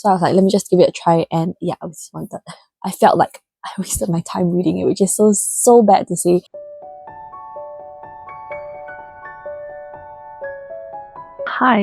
So I was like, let me just give it a try, and yeah, I was disappointed. I felt like I wasted my time reading it, which is so bad to say. Hi,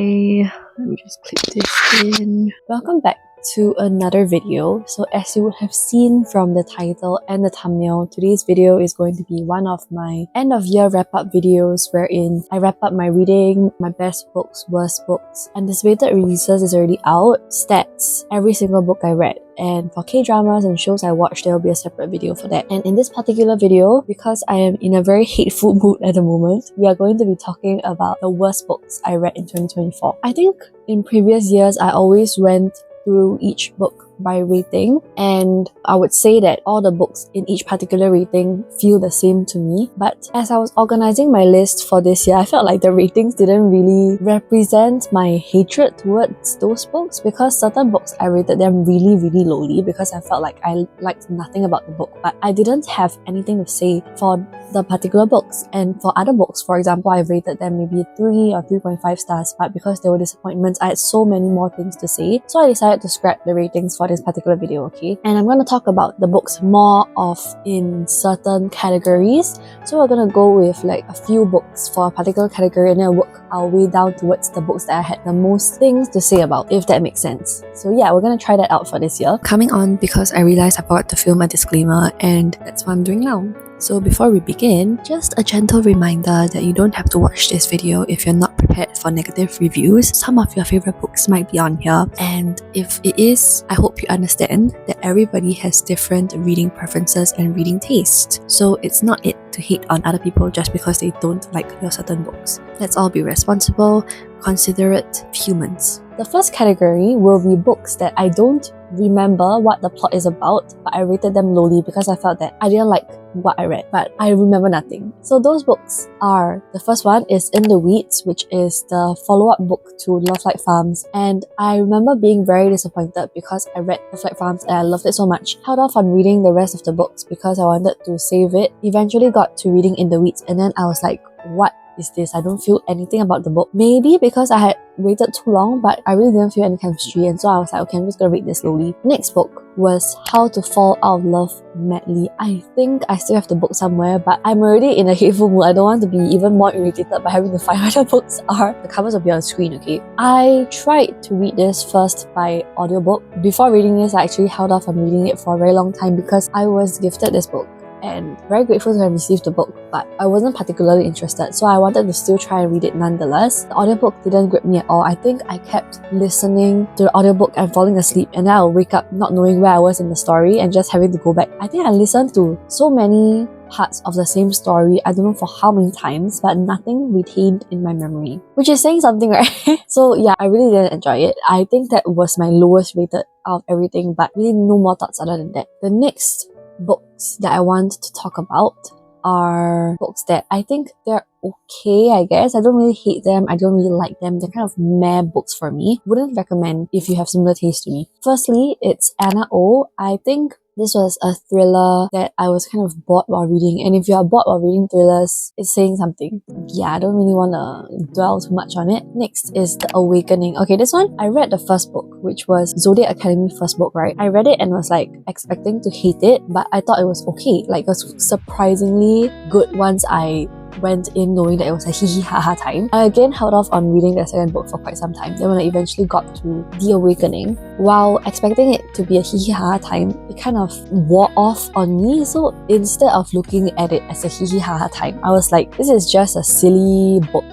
let me just click this in. Welcome back to another video. So as you would have seen from the title and the thumbnail, today's video is going to be one of my end of year wrap up videos wherein I wrap up my reading, my best books, worst books. Anticipated releases is already out, stats, every single book I read. And for K-dramas and shows I watched, there will be a separate video for that. And in this particular video, because I am in a very hateful mood at the moment, we are going to be talking about the worst books I read in 2024. I think in previous years, I always went through each book by rating, and I would say that all the books in each particular rating feel the same to me. But as I was organizing my list for this year, I felt like the ratings didn't really represent my hatred towards those books, because certain books I rated them really lowly because I felt like I liked nothing about the book, but I didn't have anything to say for the particular books. And for other books, for example, I rated them maybe 3 or 3.5 stars, but because there were disappointments, I had so many more things to say, so I decided to scrap the ratings for this particular video, okay? And I'm going to talk about the books more of in certain categories. So we're going to go with like a few books for a particular category, and then work our way down towards the books that I had the most things to say about, if that makes sense. So yeah, we're going to try that out for this year. Coming on because I realized I forgot to film a disclaimer, and that's what I'm doing now. So before we begin, just a gentle reminder that you don't have to watch this video if you're not prepared for negative reviews. Some of your favorite books might be on here, and if it is, I hope you understand that everybody has different reading preferences and reading taste. So it's not it to hate on other people just because they don't like your certain books. Let's all be responsible, considerate humans. The first category will be books that I don't remember what the plot is about, but I rated them lowly because I felt that I didn't like what I read, but I remember nothing. So those books are, the first one is In the Weeds, which is the follow-up book to Love Like Farms, and I remember being very disappointed because I read Love Like Farms and I loved it so much. Held off on reading the rest of the books because I wanted to save it. Eventually got to reading In the Weeds, and then I was like, what is this? I don't feel anything about the book. Maybe because I had waited too long, but I really didn't feel any chemistry, and so I was like, okay, I'm just gonna read this slowly. Next book was How to Fall Out of Love Madly. I think I still have the book somewhere, but I'm already in a hateful mood. I don't want to be even more irritated by having to find where the books are. The covers will be on screen, okay? I tried to read this first by audiobook. Before reading this, I actually held off on reading it for a very long time because I was gifted this book and very grateful to have received the book, but I wasn't particularly interested, so I wanted to still try and read it nonetheless. The audiobook didn't grip me at all. I think I kept listening to the audiobook and falling asleep, and then I'll wake up not knowing where I was in the story and just having to go back. I think I listened to so many parts of the same story, I don't know for how many times, but nothing retained in my memory, which is saying something, right? So yeah, I really didn't enjoy it. I think that was my lowest rated out of everything, but really no more thoughts other than that. The next books that I want to talk about are books that I think they're okay, I guess. I don't really hate them, I don't really like them. They're kind of meh books for me. Wouldn't recommend if you have similar taste to me. Firstly, it's Anna Oh. I think this was a thriller that I was kind of bored while reading, and if you are bored while reading thrillers, it's saying something. Yeah, I don't really want to dwell too much on it. Next is The Awakening. Okay, this one, I read the first book, which was Zodiac Academy first book, right? I read it and was like expecting to hate it, but I thought it was okay. Like, it was surprisingly good once I went in knowing that it was a hee hee ha ha time. I again held off on reading the second book for quite some time. Then when I eventually got to The Awakening, while expecting it to be a hee hee ha ha time, it kind of wore off on me. So instead of looking at it as a hee hee ha ha time, I was like, this is just a silly book.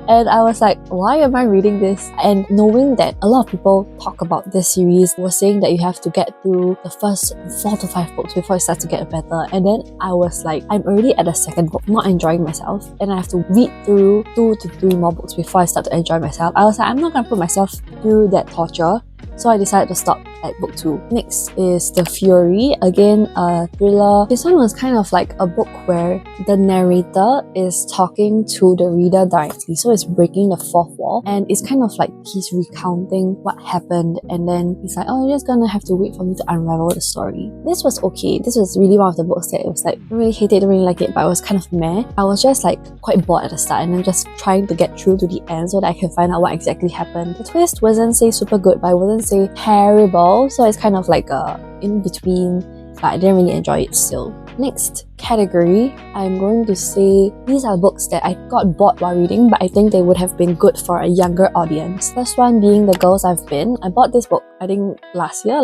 And I was like, why am I reading this? And knowing that a lot of people talk about this series was saying that you have to get through the first 4 to 5 books before it starts to get better. And then I was like, I'm already at the second book, not enjoying myself, and I have to read through 2 to 3 more books before I start to enjoy myself. I was like, I'm not gonna put myself through that torture. So I decided to stop at book 2. Next is The Fury, again a thriller. This one was kind of like a book where the narrator is talking to the reader directly, so it's breaking the fourth wall, and it's kind of like he's recounting what happened, and then he's like, oh, you're just gonna have to wait for me to unravel the story. This was okay. This was really one of the books that it was like, I don't really hate it, don't really like it, but it was kind of meh. I was just like quite bored at the start, and I'm just trying to get through to the end so that I can find out what exactly happened. The twist wasn't say super good, but it wasn't wouldn't say terrible, so it's kind of like a in between, but I didn't really enjoy it still. Next category, I'm going to say these are books that I got bored while reading, but I think they would have been good for a younger audience. First one being The Girls I've Been. I bought this book I think last year,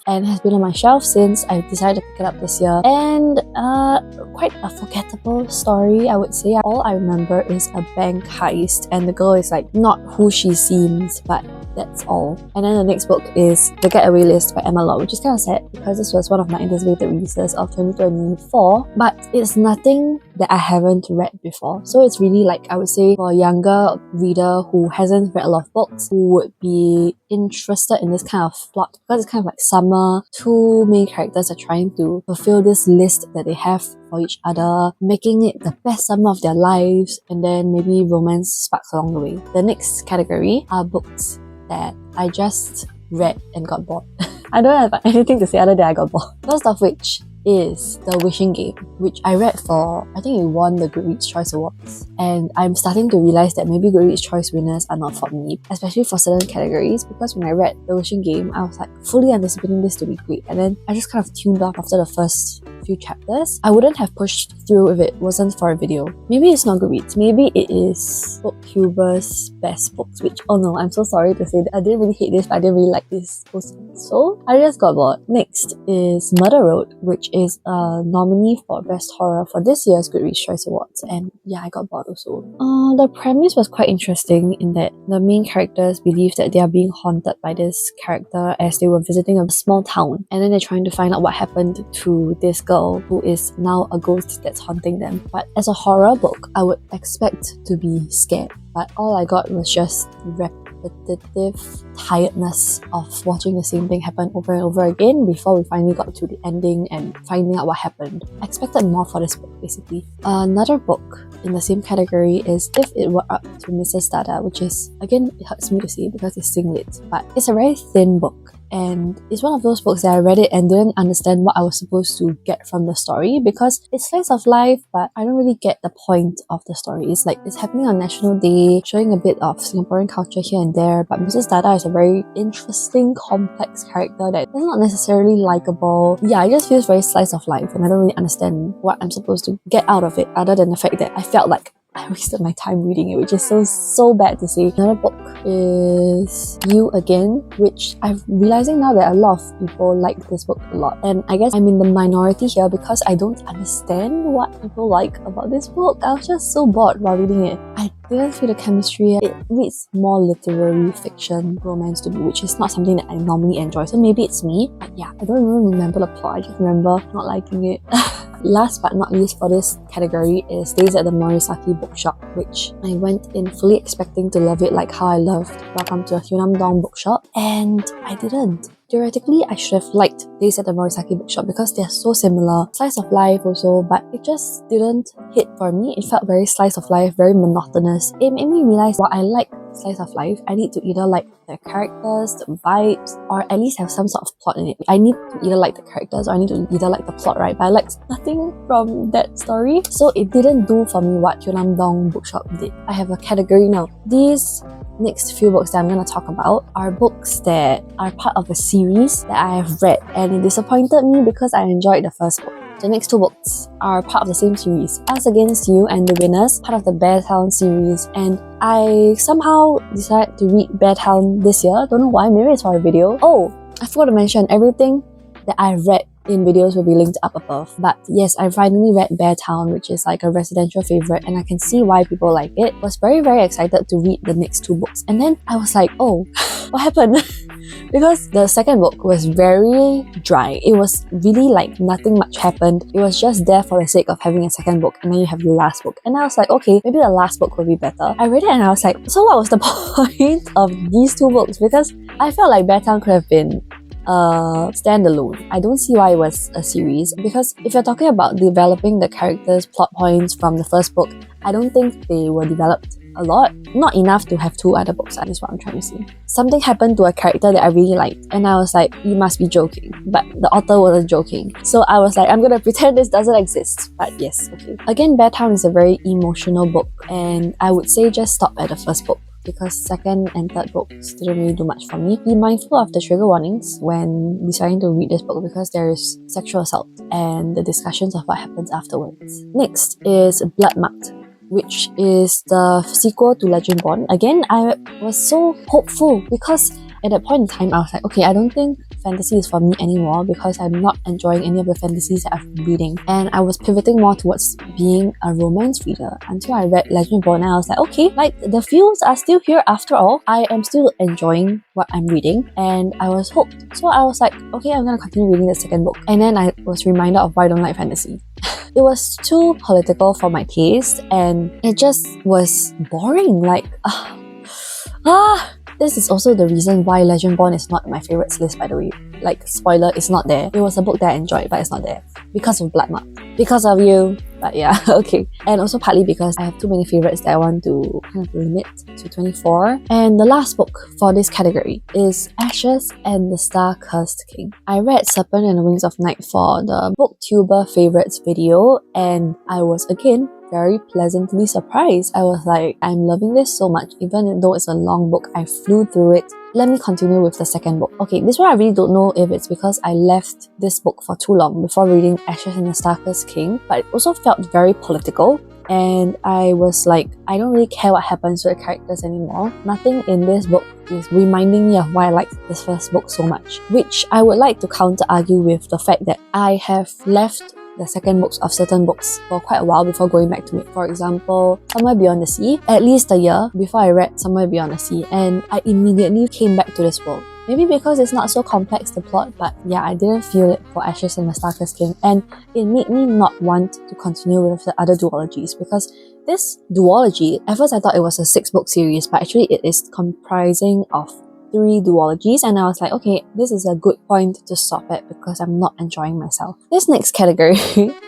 and has been on my shelf since. I decided to pick it up this year, and quite a forgettable story, I would say. All I remember is a bank heist, and the girl is like not who she seems, but that's all. And then the next book is The Getaway List by Emma Law, which is kind of sad because this was one of my anticipated releases of 2024, but it's nothing that I haven't read before. So it's really like, I would say, for a younger reader who hasn't read a lot of books, who would be interested in this kind of plot, because it's kind of like summer. Two main characters are trying to fulfill this list that they have for each other, making it the best summer of their lives, and then maybe romance sparks along the way. The next category are books that I just read and got bored. I don't have anything to say other than I got bored. First of which is The Wishing Game, which I read for, I think it won the Goodreads Choice Awards. And I'm starting to realize that maybe Goodreads Choice winners are not for me, especially for certain categories, because when I read The Wishing Game, I was like fully anticipating this to be great, and then I just kind of tuned off after the first few chapters. I wouldn't have pushed through if it wasn't for a video. Maybe it's not Goodreads, maybe it is BookTuber's best books, which, oh no, I'm so sorry to say that I didn't really hate this, but I didn't really like this post, so I just got bored. Next is Murder Road, which is a nominee for Best Horror for this year's Goodreads Choice Awards, and yeah, I got bored also. The premise was quite interesting in that the main characters believe that they are being haunted by this character as they were visiting a small town, and then they're trying to find out what happened to this girl who is now a ghost that's haunting them. But as a horror book, I would expect to be scared, but all I got was just repetitive tiredness of watching the same thing happen over and over again before we finally got to the ending and finding out what happened. I expected more for this book, basically. Another book in the same category is If It Were Up to Mrs. Dada, which is, again, it hurts me to say because it's singlet, but it's a very thin book. And it's one of those books that I read it and didn't understand what I was supposed to get from the story, because it's slice of life, but I don't really get the point of the story. It's like it's happening on National Day, showing a bit of Singaporean culture here and there, but Mrs. Dada is a very interesting, complex character that is not necessarily likable. Yeah, it just feels very slice of life, and I don't really understand what I'm supposed to get out of it, other than the fact that I felt like I wasted my time reading it, which is so bad to say. Another book is You Again, which I'm realizing now that a lot of people like this book a lot. And I guess I'm in the minority here because I don't understand what people like about this book. I was just so bored while reading it. I didn't feel the chemistry. It reads more literary fiction romance to me, which is not something that I normally enjoy. So maybe it's me. But yeah, I don't even remember the plot. I just remember not liking it. Last but not least for this category is Days at the Morisaki Bookshop, which I went in fully expecting to love it like how I loved Welcome to a Hyunam Dong Bookshop, and I didn't. Theoretically, I should have liked Days at the Morisaki Bookshop because they're so similar. Slice of life also, but it just didn't hit for me. It felt very slice of life, very monotonous. It made me realize while I like slice of life, I need to either like the characters, the vibes, or at least have some sort of plot in it. I need to either like the characters or I need to either like the plot, right? But I liked nothing from that story. So it didn't do for me what Hyunam Dong Bookshop did. I have a category now. These next few books that I'm going to talk about are books that are part of a series that I have read, and it disappointed me because I enjoyed the first book. The next two books are part of the same series, Us Against You and The Winners, part of the Bear Town series, and I somehow decided to read Bear Town this year. Don't know why, maybe it's for a video. Oh, I forgot to mention, everything that I've read in videos will be linked up above. But yes, I finally read Bear Town, which is like a residential favorite, and I can see why people like it. Was very excited to read the next two books, and then I was like, oh, what happened? Because the second book was very dry. It was really like nothing much happened. It was just there for the sake of having a second book, and then you have the last book. And I was like, okay, maybe the last book will be better. I read it and I was like, so what was the point of these two books? Because I felt like Bear Town could have been standalone. I don't see why it was a series, because if you're talking about developing the characters' plot points from the first book, I don't think they were developed a lot. Not enough to have two other books, that is what I'm trying to say. Something happened to a character that I really liked, and I was like, you must be joking. But the author wasn't joking. So I was like, I'm gonna pretend this doesn't exist. But yes, okay. Again, Bear Town is a very emotional book, and I would say just stop at the first book because second and third books didn't really do much for me. Be mindful of the trigger warnings when deciding to read this book because there is sexual assault and the discussions of what happens afterwards. Next is Bloodmarked, which is the sequel to Legendborn. Again, I was so hopeful because at that point in time, I was like, okay, I don't think fantasy is for me anymore because I'm not enjoying any of the fantasies that I've been reading. And I was pivoting more towards being a romance reader until I read Legendborn and I was like, okay, like the feels are still here after all. I am still enjoying what I'm reading and I was hooked. So I was like, okay, I'm gonna continue reading the second book. And then I was reminded of why I don't like fantasy. It was too political for my taste and it just was boring. Like, this is also the reason why Legendborn is not my favourites list, by the way. Like, spoiler, it's not there. It was a book that I enjoyed, but it's not there. Because of Bloodmarked. Because of you. But yeah, okay. And also partly because I have too many favourites that I want to kind of limit to 24. And the last book for this category is Ashes and the Star-Cursed King. I read Serpent and the Wings of Night for the BookTuber favourites video and I was again very pleasantly surprised. I was like, I'm loving this so much. Even though it's a long book, I flew through it. Let me continue with the second book. Okay, this one I really don't know if it's because I left this book for too long before reading Ashes and the Star-Cursed King, but it also felt very political. And I was like, I don't really care what happens to the characters anymore. Nothing in this book is reminding me of why I liked this first book so much. Which I would like to counter-argue with the fact that I have left the second books of certain books for quite a while before going back to it. For example, Somewhere Beyond the Sea. At least a year before I read Somewhere Beyond the Sea and I immediately came back to this world. Maybe because it's not so complex, the plot, but yeah, I didn't feel it for Ashes and the Star-Cursed King and it made me not want to continue with the other duologies because this duology, at first I thought it was a 6-book series, but actually it is comprising of 3 duologies and I was like, okay, this is a good point to stop at because I'm not enjoying myself. This next category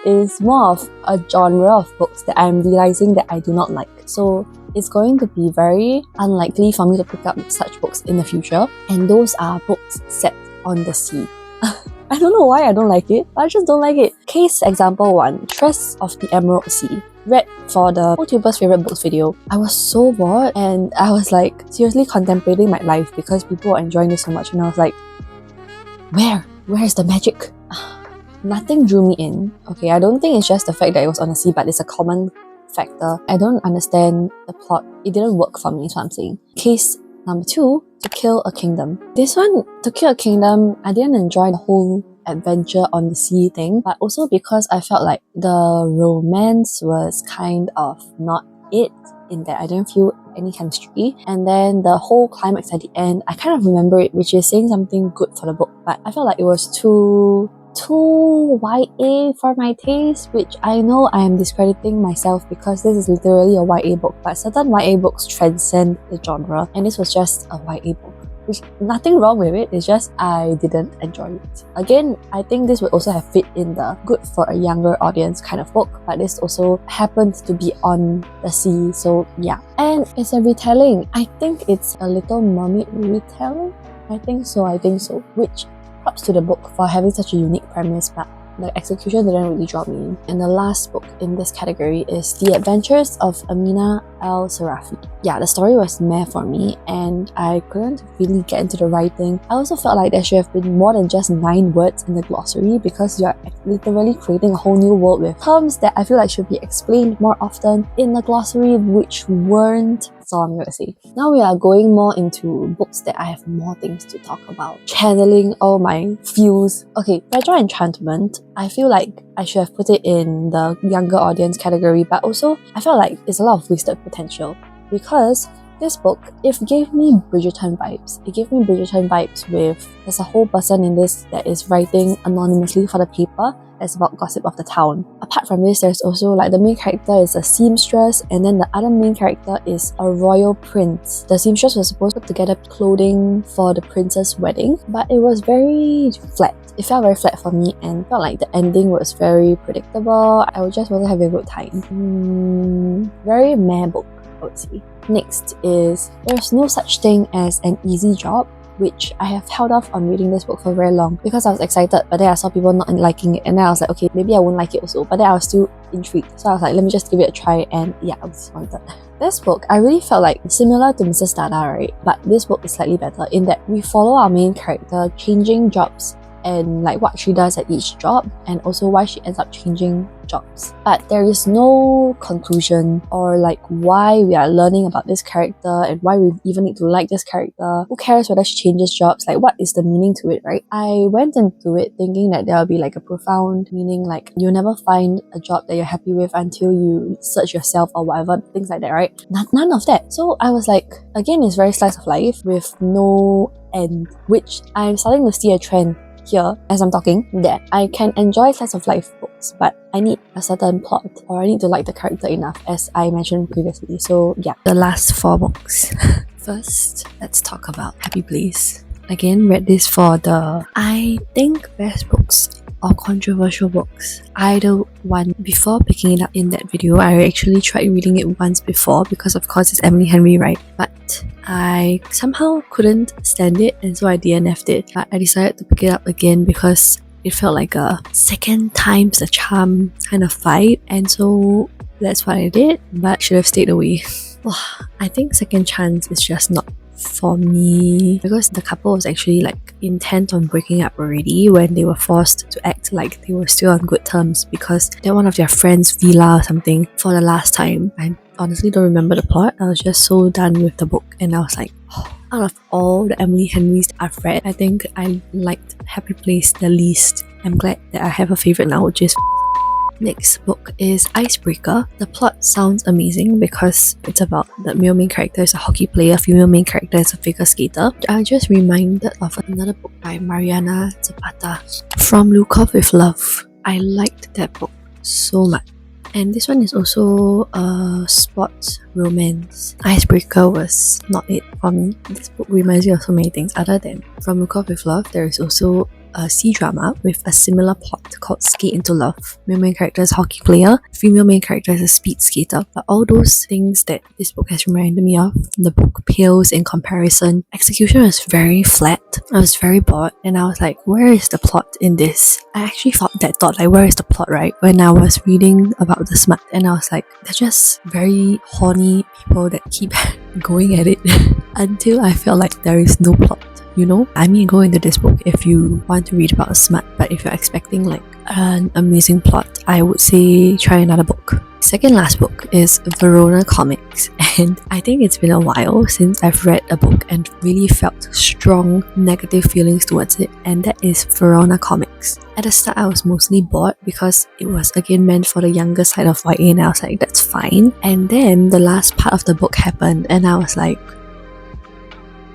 is more of a genre of books that I'm realizing that I do not like. So it's going to be very unlikely for me to pick up such books in the future, and those are books set on the sea. I don't know why I don't like it, but I just don't like it. Case example 1, Tress of the Emerald Sea. Read for the YouTuber's favourite books video. I was so bored and I was like seriously contemplating my life because people were enjoying this so much and I was like, where's the magic? Nothing drew me in. Okay, I don't think it's just the fact that it was on the sea, but it's a common factor. I don't understand the plot. It didn't work for me, is what I'm saying. Case number 2, To Kill a Kingdom. This one, To Kill a Kingdom, I didn't enjoy the whole adventure on the sea thing, but also because I felt like the romance was kind of not it, in that I didn't feel any chemistry. And then the whole climax at the end, I kind of remember it, which is saying something good for the book, but I felt like it was too YA for my taste, which I know I am discrediting myself because this is literally a YA book, but certain YA books transcend the genre and this was just a YA book. Which, nothing wrong with it, it's just I didn't enjoy it. Again, I think this would also have fit in the good for a younger audience kind of book, but this also happened to be on the sea, so yeah. And it's a retelling. I think it's a Little Mermaid retelling? I think so, which props to the book for having such a unique premise, but the execution didn't really draw me in. And the last book in this category is The Adventures of Amina Al-Sarafi. Yeah, the story was meh for me and I couldn't really get into the writing. I also felt like there should have been more than just 9 words in the glossary because you're literally creating a whole new world with terms that I feel like should be explained more often in the glossary, which weren't. That's all I'm going to say. Now we are going more into books that I have more things to talk about. Channeling all my feels. Okay, Fragile Enchantment, I feel like I should have put it in the younger audience category, but also I felt like it's a lot of wasted potential because this book, it gave me Bridgerton vibes. It gave me Bridgerton vibes with, there's a whole person in this that is writing anonymously for the paper that's about gossip of the town. Apart from this, there's also like the main character is a seamstress and then the other main character is a royal prince. The seamstress was supposed to put together clothing for the prince's wedding, but it was very flat. It felt very flat for me and felt like the ending was very predictable. I just wasn't having a good time. Very meh book, I would say. Next is There's No Such Thing as an Easy Job. which I have held off on reading this book for very long because I was excited, but then I saw people not liking it, and then I was like, okay, maybe I won't like it also, but then I was still intrigued, so I was like, let me just give it a try, and yeah, I was disappointed. This book, I really felt like similar to Mrs. Dada, right? But this book is slightly better in that we follow our main character changing jobs and like what she does at each job, and also why she ends up changing jobs. But there is no conclusion or like why we are learning about this character and why we even need to like this character. Who cares whether she changes jobs? Like, what is the meaning to it, right? I went into it thinking that there will be like a profound meaning, like you'll never find a job that you're happy with until you search yourself or whatever, things like that, right? None of that. So I was like, again, it's very slice of life with no end, which I'm starting to see a trend here as I'm talking, that I can enjoy slice of life books, but I need a certain plot, or I need to like the character enough, as I mentioned previously. So yeah, the last 4 books. First, let's talk about Happy Place. Again, read this for the, I think, best books or controversial books. Either one. Before picking it up in that video, I actually tried reading it once before because of course it's Emily Henry, right? But I somehow couldn't stand it, and so I DNF'd it. But I decided to pick it up again because it felt like a second times the charm kind of vibe, and so that's what I did, but should have stayed away. I think Second Chance is just not for me because the couple was actually like intent on breaking up already when they were forced to act like they were still on good terms because they're one of their friends' villa or something for the last time. I honestly don't remember the plot. I was just so done with the book, and I was like, out of all the Emily Henrys I've read, I think I liked Happy Place the least. I'm glad that I have a favourite now, which is Next book is Icebreaker. The plot sounds amazing because it's about the male main character is a hockey player, female main character is a figure skater. I just reminded of another book by Mariana Zapata, From Lukov with Love. I liked that book so much. And this one is also a sports romance. Icebreaker was not it for me. This book reminds me of so many things other than From Lukov with Love. There is also a C-drama with a similar plot called Skate into Love. Male main character is a hockey player, female main character is a speed skater. But all those things that this book has reminded me of, the book pales in comparison. Execution was very flat. I was very bored and I was like, where is the plot in this? I actually thought like, where is the plot, right? When I was reading about the smut, and I was like, they're just very horny people that keep going at it until I felt like there is no plot. You know, I mean, go into this book if you want to read about a smut, but if you're expecting like an amazing plot, I would say try another book. Second last book is Verona Comics, and I think it's been a while since I've read a book and really felt strong negative feelings towards it, and that is Verona Comics. At the start, I was mostly bored because it was again meant for the younger side of YA, and I was like, that's fine. And then the last part of the book happened, and I was like,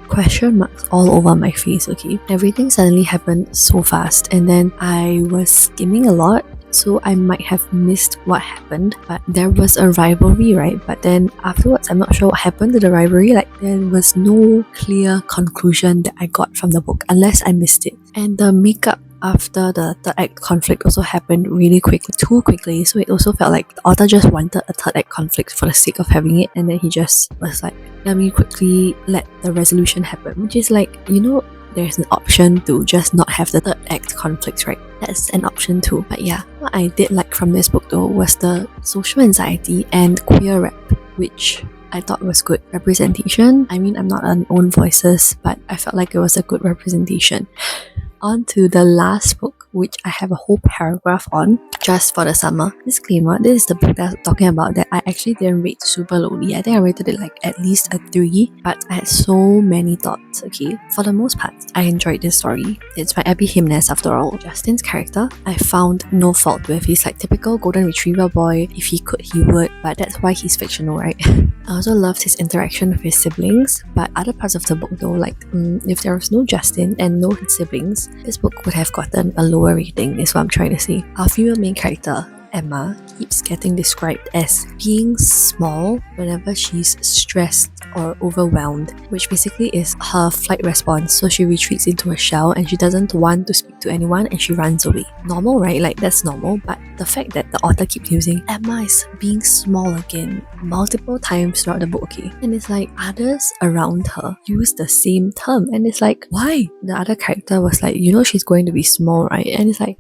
question marks all over my face, okay? Everything suddenly happened so fast, and then I was skimming a lot, so I might have missed what happened. But there was a rivalry, right? But then afterwards, I'm not sure what happened to the rivalry. Like, there was no clear conclusion that I got from the book unless I missed it. And the makeup after the third act conflict also happened really quickly, too quickly, so it also felt like the author just wanted a third act conflict for the sake of having it, and then he just was like, let me quickly let the resolution happen, which is like, you know, there's an option to just not have the third act conflicts, right? That's an option too. But yeah, what I did like from this book though was the social anxiety and queer rep, which I thought was good representation. I mean, I'm not on Own Voices, but I felt like it was a good representation. On to the last book, which I have a whole paragraph on, Just for the Summer. Disclaimer, this is the book that I was talking about that I actually didn't rate super lowly. I think I rated it like at least a 3, but I had so many thoughts, okay? For the most part, I enjoyed this story. It's by Abby Jimenez after all. Justin's character, I found no fault with. He's like typical golden retriever boy. If he could, he would, but that's why he's fictional, right? I also loved his interaction with his siblings, but other parts of the book though, like if there was no Justin and no his siblings, this book would have gotten a lower rating, is what I'm trying to say. Our female main character, Emma keeps getting described as being small whenever she's stressed or overwhelmed, which basically is her flight response. So she retreats into a shell and she doesn't want to speak to anyone and she runs away. Normal, right? Like, that's normal. But the fact that the author keeps using Emma is being small again multiple times throughout the book, okay? And it's like others around her use the same term, and it's like, why? The other character was like, she's going to be small, right? And it's like,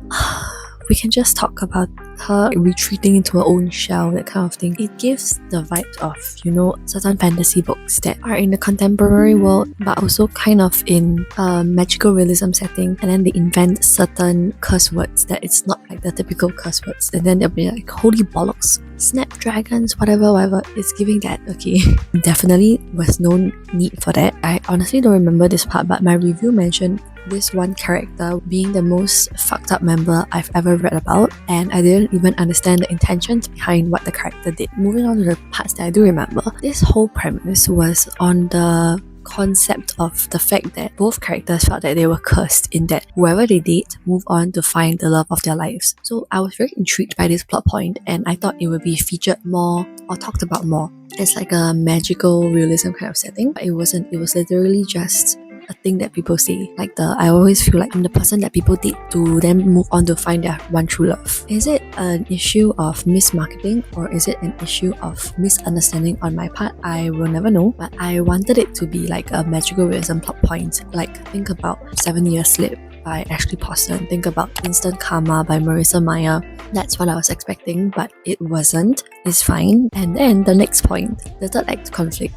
we can just talk about her retreating into her own shell, that kind of thing. It gives the vibe of, certain fantasy books that are in the contemporary world, but also kind of in a magical realism setting, and then they invent certain curse words that it's not like the typical curse words, and then they'll be like, holy bollocks, snapdragons, whatever. It's giving that, okay. Definitely was no need for that. I honestly don't remember this part, but my review mentioned this one character being the most fucked up member I've ever read about, and I didn't even understand the intentions behind what the character did. Moving on to the parts that I do remember, this whole premise was on the concept of the fact that both characters felt that they were cursed, in that whoever they date move on to find the love of their lives. So I was very intrigued by this plot point, and I thought it would be featured more or talked about more. It's like a magical realism kind of setting, but it wasn't. It was literally just a thing that people say. Like, I always feel like I'm the person that people date to then move on to find their one true love. Is it an issue of mismarketing, or is it an issue of misunderstanding on my part? I will never know, but I wanted it to be like a magical realism plot point. Like, think about 7 Year Slip by Ashley Poston, think about Instant Karma by Marissa Meyer. That's what I was expecting, but it wasn't. It's fine. And then the next point, the third act conflict.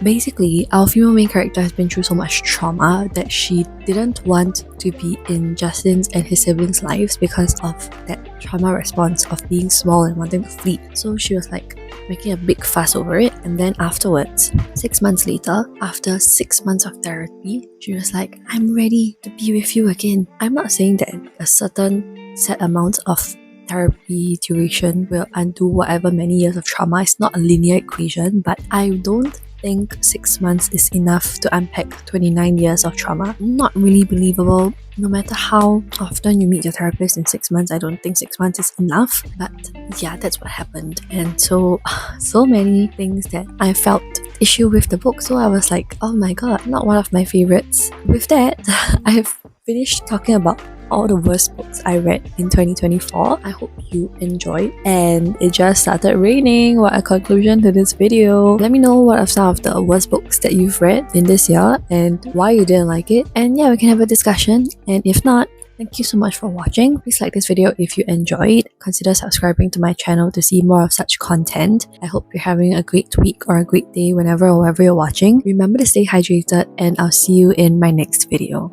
Basically, our female main character has been through so much trauma that she didn't want to be in Justin's and his siblings' lives because of that trauma response of being small and wanting to flee. So she was like making a big fuss over it, and then afterwards, 6 months later, after 6 months of therapy, she was like, I'm ready to be with you again. I'm not saying that a certain set amount of therapy duration will undo whatever many years of trauma. It's not a linear equation, but I don't think 6 months is enough to unpack 29 years of trauma. Not really believable. No matter how often you meet your therapist in 6 months, I don't think 6 months is enough. But yeah, that's what happened. And so many things that I felt issue with the book. So I was like, oh my god, not one of my favorites. With that, I have finished talking about all the worst books I read in 2024. I hope you enjoyed. And it just started raining. What a conclusion to this video. Let me know what are some of the worst books that you've read in this year and why you didn't like it. And yeah, we can have a discussion. And if not, thank you so much for watching. Please like this video if you enjoyed. Consider subscribing to my channel to see more of such content. I hope you're having a great week or a great day whenever or wherever you're watching. Remember to stay hydrated, and I'll see you in my next video.